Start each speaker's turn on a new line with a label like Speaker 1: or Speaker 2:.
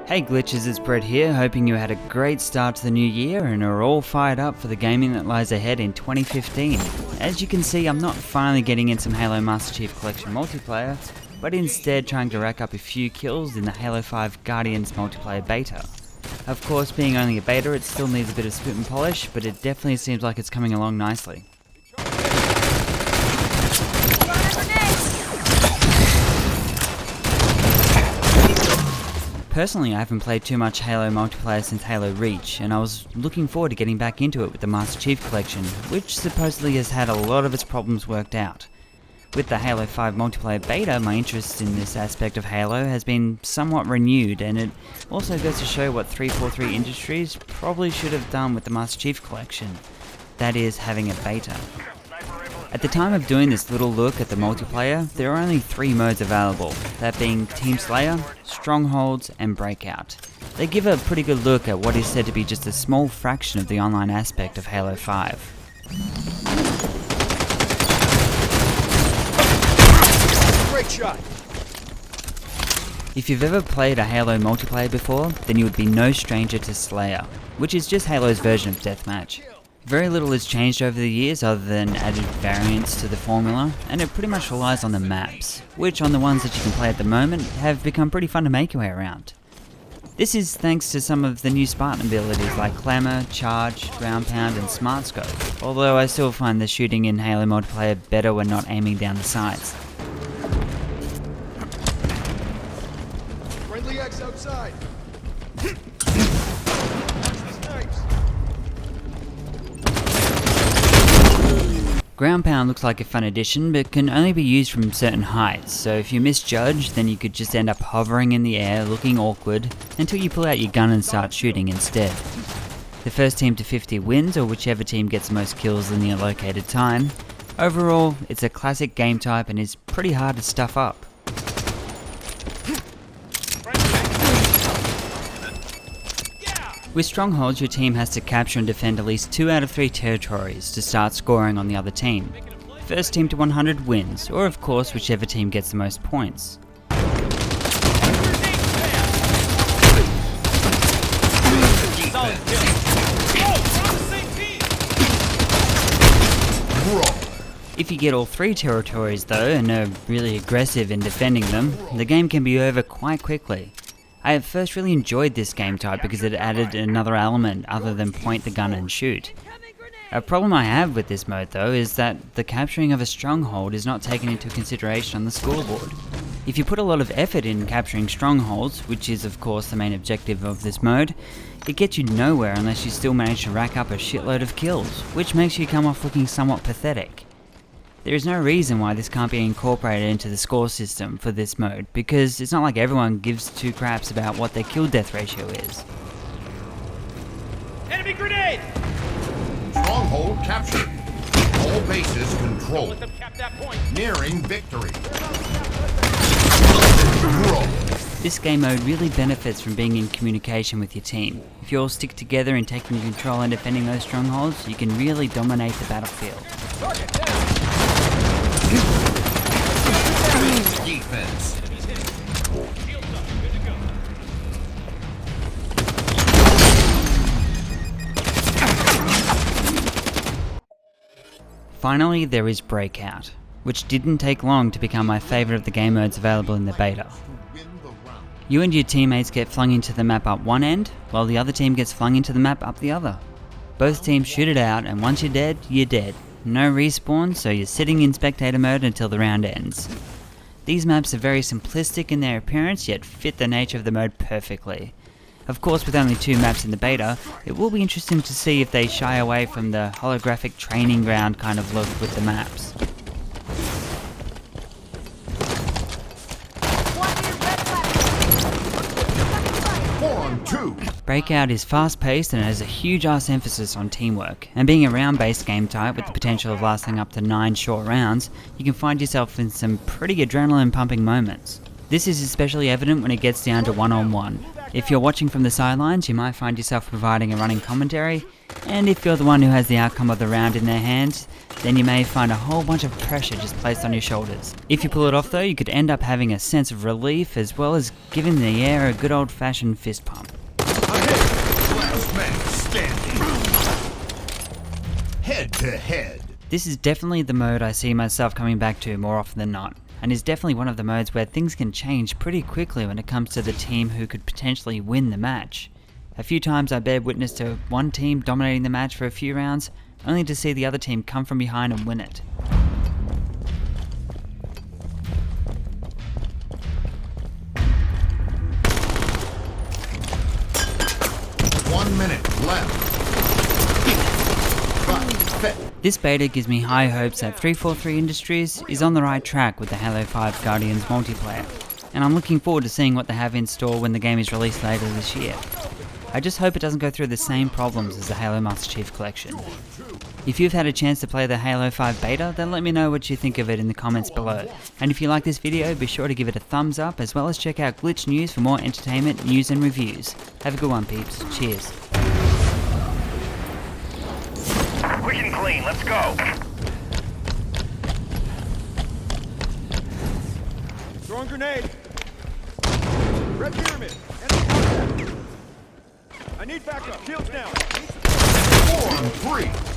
Speaker 1: Hey glitches, it's Brett here, hoping you had a great start to the new year and are all fired up for the gaming that lies ahead in 2015. As you can see, I'm not finally getting in some Halo Master Chief Collection multiplayer, but instead trying to rack up a few kills in the Halo 5 Guardians multiplayer beta. Of course, being only a beta, it still needs a bit of spit and polish, but it definitely seems like it's coming along nicely. Personally, I haven't played too much Halo multiplayer since Halo Reach, and I was looking forward to getting back into it with the Master Chief Collection, which supposedly has had a lot of its problems worked out. With the Halo 5 multiplayer beta, my interest in this aspect of Halo has been somewhat renewed, and it also goes to show what 343 Industries probably should have done with the Master Chief Collection, that is, having a beta. At the time of doing this little look at the multiplayer, there are only 3 modes available, that being Team Slayer, Strongholds, and Breakout. They give a pretty good look at what is said to be just a small fraction of the online aspect of Halo 5.
Speaker 2: Great shot!
Speaker 1: If you've ever played a Halo multiplayer before, then you would be no stranger to Slayer, which is just Halo's version of Deathmatch. Very little has changed over the years other than added variants to the formula, and it pretty much relies on the maps, which on the ones that you can play at the moment have become pretty fun to make your way around. This is thanks to some of the new Spartan abilities like Clamour, Charge, Ground Pound and Smart Scope, although I still find the shooting in Halo multiplayer better when not aiming down the sights.
Speaker 2: Friendly X outside!
Speaker 1: Ground Pound looks like a fun addition, but can only be used from certain heights, so if you misjudge, then you could just end up hovering in the air, looking awkward, until you pull out your gun and start shooting instead. The first team to 50 wins, or whichever team gets the most kills in the allocated time. Overall, it's a classic game type and is pretty hard to stuff up. With Strongholds, your team has to capture and defend at least 2 out of 3 territories to start scoring on the other team. First team to 100 wins, or of course whichever team gets the most points. If you get all 3 territories though, and are really aggressive in defending them, the game can be over quite quickly. I at first really enjoyed this game type because it added another element other than point the gun and shoot. A problem I have with this mode though is that the capturing of a stronghold is not taken into consideration on the scoreboard. If you put a lot of effort in capturing strongholds, which is of course the main objective of this mode, it gets you nowhere unless you still manage to rack up a shitload of kills, which makes you come off looking somewhat pathetic. There is no reason why this can't be incorporated into the score system for this mode, because it's not like everyone gives 2 craps about what their kill death ratio is.
Speaker 2: Enemy grenade!
Speaker 3: Stronghold captured. All bases controlled.
Speaker 2: Let them cap that point.
Speaker 3: Nearing victory.
Speaker 1: This game mode really benefits from being in communication with your team. If you all stick together in taking control and defending those strongholds, you can really dominate the battlefield.
Speaker 2: Target down!
Speaker 3: Defense.
Speaker 2: Shields up. Good to go.
Speaker 1: Finally, there is Breakout, which didn't take long to become my favourite of the game modes available in the beta. You and your teammates get flung into the map up one end, while the other team gets flung into the map up the other. Both teams shoot it out, and once you're dead, you're dead. No respawn, so you're sitting in spectator mode until the round ends. These maps are very simplistic in their appearance, yet fit the nature of the mode perfectly. Of course, with only 2 maps in the beta, it will be interesting to see if they shy away from the holographic training ground kind of look with the maps. Breakout is fast-paced and has a huge ass emphasis on teamwork, and being a round-based game type with the potential of lasting up to 9 short rounds, you can find yourself in some pretty adrenaline-pumping moments. This is especially evident when it gets down to one-on-one. If you're watching from the sidelines, you might find yourself providing a running commentary, and if you're the one who has the outcome of the round in their hands, then you may find a whole bunch of pressure just placed on your shoulders. If you pull it off though, you could end up having a sense of relief as well as giving the air a good old-fashioned fist pump.
Speaker 3: Last man standing. Head to head.
Speaker 1: This is definitely the mode I see myself coming back to more often than not, and is definitely one of the modes where things can change pretty quickly when it comes to the team who could potentially win the match. A few times I bear witness to one team dominating the match for a few rounds, only to see the other team come from behind and win it.
Speaker 3: One minute left.
Speaker 1: This beta gives me high hopes that 343 Industries is on the right track with the Halo 5 Guardians multiplayer, and I'm looking forward to seeing what they have in store when the game is released later this year. I just hope it doesn't go through the same problems as the Halo Master Chief Collection. If you've had a chance to play the Halo 5 beta, then let me know what you think of it in the comments below. And if you like this video, be sure to give it a thumbs up, as well as check out Glitch News for more entertainment, news and reviews. Have a good one, peeps. Cheers.
Speaker 4: Quick and clean, let's go.
Speaker 2: Throwing grenade. Red pyramid. Enemy contact. I need backup. Shields down.
Speaker 3: 4 on 3.